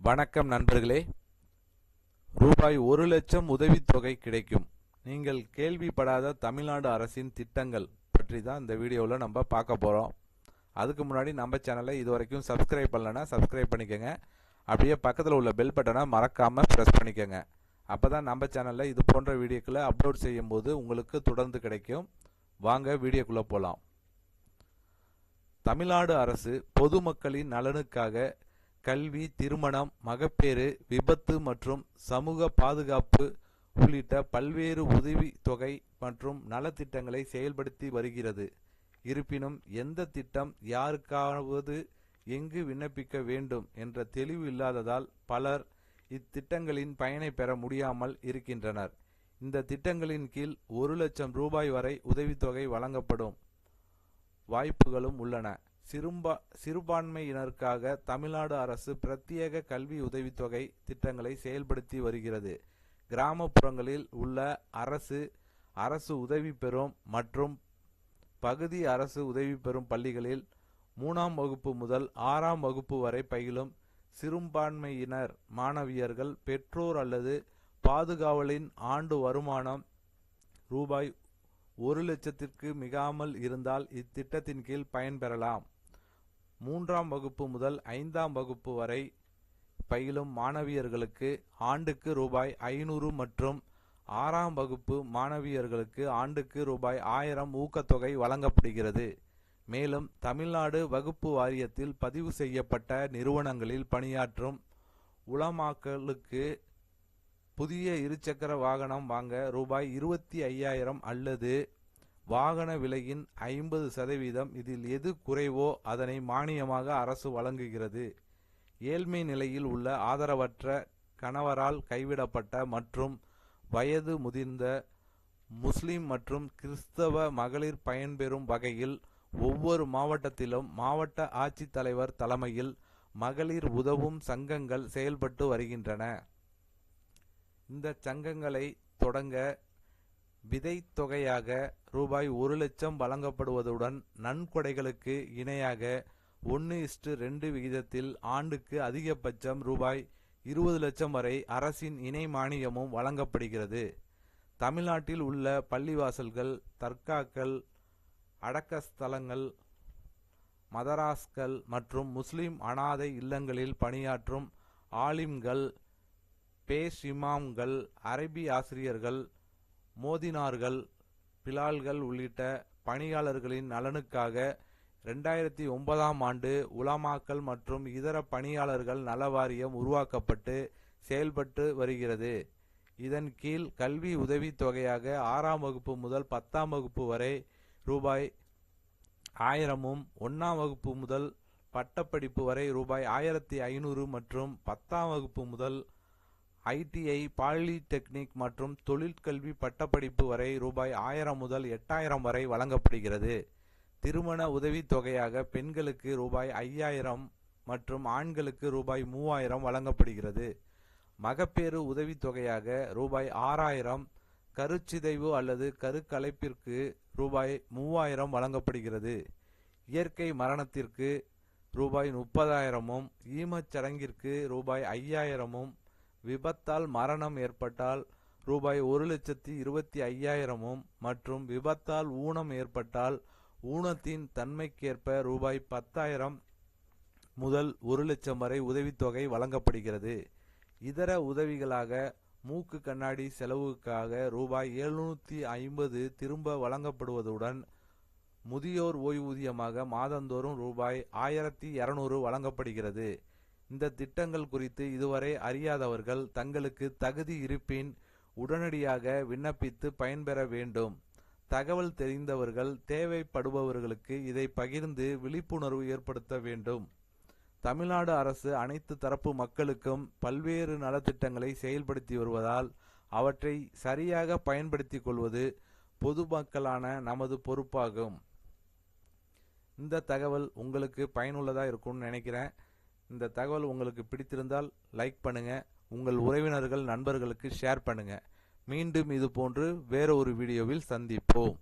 வணக்கம் நண்பர்களே. ரூபாய் 1,00,000 உதவித்தொகை கிடைக்கும். நீங்கள் கேள்விப்படாத தமிழ்நாடு அரசின் திட்டங்கள் பற்றி தான் இந்த வீடியோவில் நம்ம பார்க்க போகிறோம். அதுக்கு முன்னாடி நம்ம சேனலை இது வரைக்கும் சப்ஸ்கிரைப் பண்ணலன்னா சப்ஸ்கிரைப் பண்ணிக்கோங்க. அப்படியே பக்கத்தில் உள்ள பெல் பட்டனை மறக்காமல் ப்ரெஸ் பண்ணிக்கோங்க. அப்போ தான் நம்ம சேனலில் இது போன்ற வீடியோக்களை அப்லோட் செய்யும் போது உங்களுக்கு தொடர்ந்து கிடைக்கும். வாங்க வீடியோக்குள்ளே போகலாம். தமிழ்நாடு அரசு பொதுமக்களின் நலனுக்காக கல்வி, திருமணம், மகப்பேறு, விபத்து மற்றும் சமூக பாதுகாப்பு உள்ளிட்ட பல்வேறு உதவித்தொகை மற்றும் நலத்திட்டங்களை செயல்படுத்தி வருகிறது. இருப்பினும் எந்த திட்டம் யாருக்காவது எங்கு விண்ணப்பிக்க வேண்டும் என்ற தெளிவு இல்லாததால் பலர் இத்திட்டங்களின் பயனை பெற முடியாமல் இருக்கின்றனர். இந்த திட்டங்களின் கீழ் 1,00,000 ரூபாய் வரை உதவித்தொகை வழங்கப்படும் வாய்ப்புகளும் உள்ளன. சிறுபான்மையினருக்காக தமிழ்நாடு அரசு பிரத்யேக கல்வி உதவித்தொகை திட்டங்களை செயல்படுத்தி வருகிறது. கிராமப்புறங்களில் உள்ள அரசு உதவி பெறும் மற்றும் பகுதி அரசு உதவி பெறும் பள்ளிகளில் 3ஆம் வகுப்பு முதல் 6ஆம் வகுப்பு வரை பயிலும் சிறுபான்மையினர் மாணவியர்கள் பெற்றோர் அல்லது பாதுகாவலின் ஆண்டு வருமானம் ரூபாய் 1,00,000க்கு மிகாமல் இருந்தால் இத்திட்டத்தின் கீழ் பயன்பெறலாம். 3ஆம் வகுப்பு முதல் 5ஆம் வகுப்பு வரை பயிலும் மாணவியர்களுக்கு ஆண்டுக்கு ரூபாய் 500 மற்றும் 6ஆம் வகுப்பு மாணவியர்களுக்கு ஆண்டுக்கு ரூபாய் 1000 ஊக்கத்தொகை வழங்கப்படுகிறது. மேலும் தமிழ்நாடு வகுப்பு வாரியத்தில் பதிவு செய்யப்பட்ட நிறுவனங்களில் பணியாற்றும் உலமாக்களுக்கு புதிய இருசக்கர வாகனம் வாங்க ரூபாய் 25,000 அல்லது வாகன விலையின் 50% இதில் எது குறைவோ அதனை மானியமாக அரசு வழங்குகிறது. ஏழ்மை நிலையில் உள்ள ஆதரவற்ற, கணவரால் கைவிடப்பட்ட மற்றும் வயது முதிர்ந்த முஸ்லிம் மற்றும் கிறிஸ்தவ மகளிர் பயன்பெறும் வகையில் ஒவ்வொரு மாவட்டத்திலும் மாவட்ட ஆட்சித்தலைவர் தலைமையில் மகளிர் உதவும் சங்கங்கள் செயல்பட்டு வருகின்றன. இந்த சங்கங்களை தொடங்க விதைத் தொகையாக ரூபாய் 1,00,000 வழங்கப்படுவதுடன் நன்கொடைகளுக்கு இணையாக 1:2 விகிதத்தில் ஆண்டுக்கு அதிகபட்சம் ரூபாய் 20,00,000 வரை அரசின் இணை மானியமும் வழங்கப்படுகிறது. தமிழ்நாட்டில் உள்ள பள்ளிவாசல்கள், தர்காக்கள், அடக்கஸ்தலங்கள், மதராஸ்கள் மற்றும் முஸ்லிம் அனாதை இல்லங்களில் பணியாற்றும் ஆலிம்கள், பேஷ் இமாம்கள், அரபி ஆசிரியர்கள், மோதினார்கள், பிலால்கள் உள்ளிட்ட பணியாளர்களின் நலனுக்காக 2009ஆம் ஆண்டு உலமாக்கல் மற்றும் இதர பணியாளர்கள் நல வாரியம் உருவாக்கப்பட்டு செயல்பட்டு வருகிறது. இதன் கீழ் கல்வி உதவி தொகையாக 6ஆம் வகுப்பு முதல் 10ஆம் வகுப்பு வரை ரூபாய் 1000 1ஆம் வகுப்பு முதல் பட்டப்படிப்பு வரை ரூபாய் 1,500 மற்றும் 10ஆம் வகுப்பு முதல் ITI, பாலிடெக்னிக் மற்றும் தொழிற்கல்வி பட்டப்படிப்பு வரை ரூபாய் 1000 முதல் 8,000 வரை வழங்கப்படுகிறது. திருமண உதவித் தொகையாக பெண்களுக்கு ரூபாய் 5,000 மற்றும் ஆண்களுக்கு ரூபாய் 3,000 வழங்கப்படுகிறது. மகப்பேறு உதவித் தொகையாக ரூபாய் 6,000, கருச்சிதைவு அல்லது கருக்கலைப்பிற்கு ரூபாய் 3,000 வழங்கப்படுகிறது. இயற்கை மரணத்திற்கு ரூபாய் 30,000, ஈமச்சடங்கிற்கு ரூபாய் 5,000, விபத்தால் மரணம் ஏற்பட்டால் ரூபாய் 1,25,000 மற்றும் விபத்தால் ஊனம் ஏற்பட்டால் ஊனத்தின் தன்மைக்கேற்ப ரூபாய் 10,000 முதல் 1,00,000 வரை உதவித்தொகை வழங்கப்படுகிறது. இதர உதவிகளாக மூக்கு கண்ணாடி செலவுக்காக ரூபாய் 750 திரும்ப வழங்கப்படுவதுடன் முதியோர் ஓய்வூதியமாக மாதந்தோறும் ரூபாய் 1,200 வழங்கப்படுகிறது. இந்த திட்டங்கள் குறித்து இதுவரை அறியாதவர்கள் தங்களுக்கு தகுதி இருப்பின் உடனடியாக விண்ணப்பித்து பயன்பெற வேண்டும். தகவல் தெரிந்தவர்கள் தேவைப்படுபவர்களுக்கு இதை பகிர்ந்து விழிப்புணர்வு ஏற்படுத்த வேண்டும். தமிழ்நாடு அரசு அனைத்து தரப்பு மக்களுக்கும் பல்வேறு நலத்திட்டங்களை செயல்படுத்தி வருவதால் அவற்றை சரியாக பயன்படுத்திக் கொள்வது பொதுமக்களான நமது பொறுப்பாகும். இந்த தகவல் உங்களுக்கு பயனுள்ளதாக இருக்கும்னு நினைக்கிறேன். இந்த தகவல் உங்களுக்கு பிடித்திருந்தால் லைக் பண்ணுங்க, உங்கள் உறவினர்கள் நண்பர்களுக்கு ஷேர் பண்ணுங்க. மீண்டும் இது போன்று வேற ஒரு வீடியோவில் சந்திப்போம்.